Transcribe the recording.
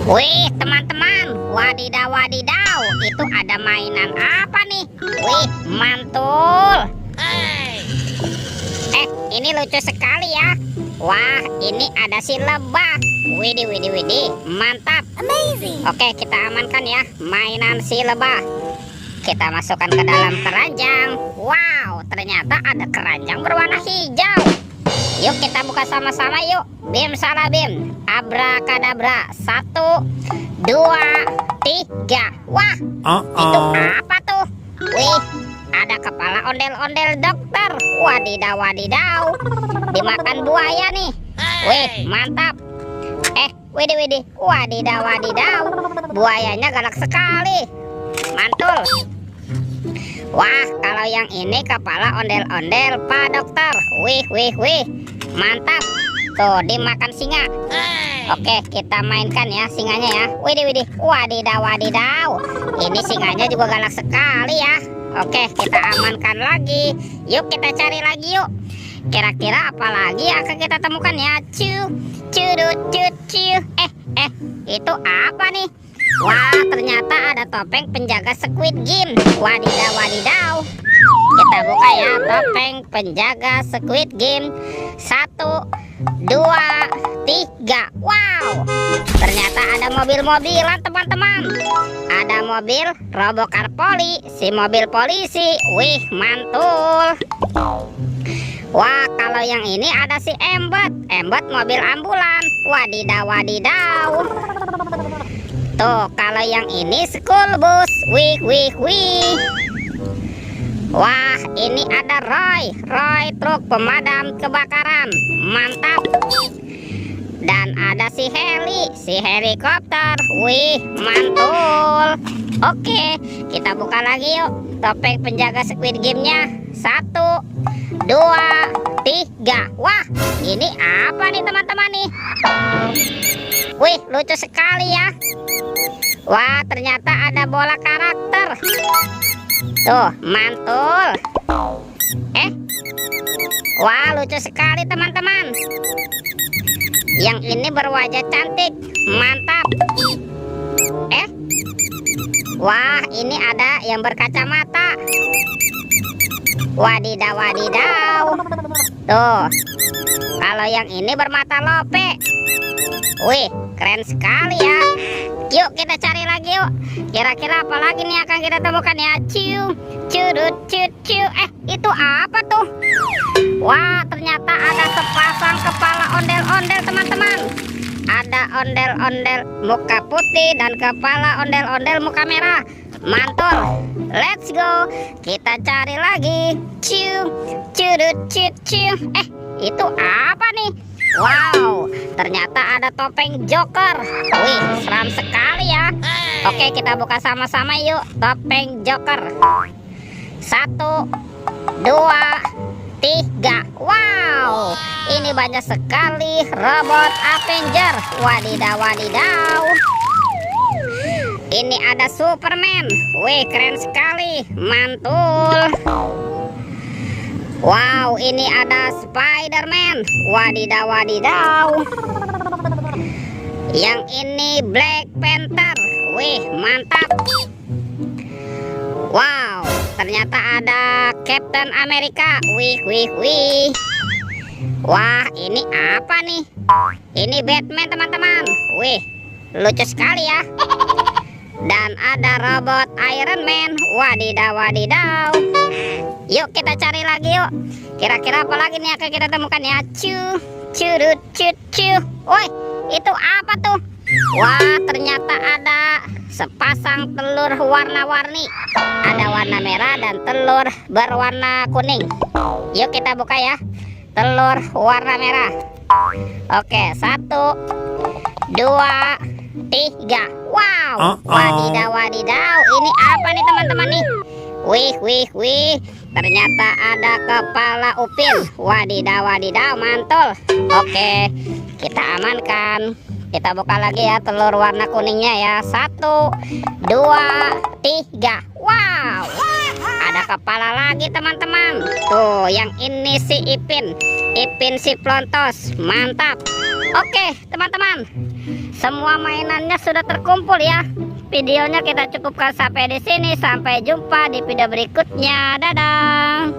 Wih, teman-teman, wadidaw wadidaw, itu ada mainan apa nih? Wih, mantul. Ini lucu sekali ya. Wah, ini ada si lebah. Widih, widih, widih, mantap. Amazing. Oke, kita amankan ya mainan si lebah. Kita masukkan ke dalam keranjang. Wow, ternyata ada keranjang berwarna hijau. Yuk kita buka sama-sama yuk. Bim salah bim. Abrakadabra. 1, 2, 3. Wah, itu apa tuh? Wih, ada kepala ondel-ondel dokter. Wadidaw wadidaw. Dimakan buaya nih. Wih, mantap. Widih widih. Wadidaw wadidaw. Buayanya galak sekali. Mantul. Wah, kalau yang ini kepala ondel-ondel Pak Dokter. Wih, wih, wih. Mantap. Tuh, dimakan singa. Oke, kita mainkan ya singanya ya. Widih, widih. Wadidaw, wadidaw. Ini singanya juga galak sekali ya. Oke, kita amankan lagi. Yuk, kita cari lagi yuk. Kira-kira apa lagi yang akan kita temukan ya? Cu. Itu apa nih? Wah, ternyata ada topeng penjaga Squid Game. Wadidaw, wadidaw. Kita buka ya topeng penjaga Squid Game. 1, 2, 3. Wow, ternyata ada mobil-mobilan teman-teman. Ada mobil Robocar Poli, si mobil polisi. Wih, mantul. Wah, kalau yang ini ada si Embot mobil ambulan. Wadidaw, wadidaw. Tuh, kalau yang ini school bus. Wih, wih, wih. Wah, ini ada Roy truk pemadam kebakaran. Mantap. Dan ada si helikopter. Wih, mantul. Oke, kita buka lagi yuk topeng penjaga Squid Game-nya. 1, 2, 3. Wah, ini apa nih teman-teman nih? Wih, lucu sekali ya. Wah, ternyata ada bola karakter. Tuh, mantul. Wah, lucu sekali teman-teman. Yang ini berwajah cantik. Mantap. Wah, ini ada yang berkacamata. Wadidaw, wadidaw. Tuh, kalau yang ini bermata lope. Wih, keren sekali ya. Yuk kita cari lagi yuk. Kira-kira apa lagi nih akan kita temukan ya? Itu apa tuh? Wah, ternyata ada sepasang kepala ondel-ondel teman-teman. Ada ondel-ondel muka putih dan kepala ondel-ondel muka merah. Mantul. Let's go. Kita cari lagi. Itu apa nih? Wow, ternyata ada topeng Joker. Wih, seram sekali ya. Oke, kita buka sama-sama yuk topeng Joker. 1, 2, 3. Wow, ini banyak sekali robot Avenger. Wadidaw, wadidaw. Ini ada Superman. Wih, keren sekali. Mantul. Wow, ini ada Spider-Man. Wadidaw, wadidaw. Yang ini Black Panther. Wih, mantap. Wow, ternyata ada Captain America. Wih, wih, wih. Wah, ini apa nih? Ini Batman teman-teman. Wih, lucu sekali ya. Dan ada robot Iron Man. Wadidaw, wadidaw. Yuk kita cari lagi yuk. Kira-kira apa lagi nih akan kita temukan ya? Woi, itu apa tuh? Wah, ternyata ada sepasang telur warna-warni. Ada warna merah dan telur berwarna kuning. Yuk kita buka ya. Telur warna merah. Oke, 1, 2, 3. Wow, wadidaw, wadidaw. Ini apa nih teman-teman nih? Wih, wih, wih. Ternyata ada kepala upin. Wadidaw, wadidaw, mantul. Oke, kita amankan. Kita buka lagi ya telur warna kuningnya ya. 1, 2, 3. Wow, ada kepala lagi teman-teman. Tuh, yang ini si Ipin si Plontos. Mantap. Oke, teman-teman. Semua mainannya sudah terkumpul ya. Videonya kita cukupkan sampai di sini. Sampai jumpa di video berikutnya. Dadah.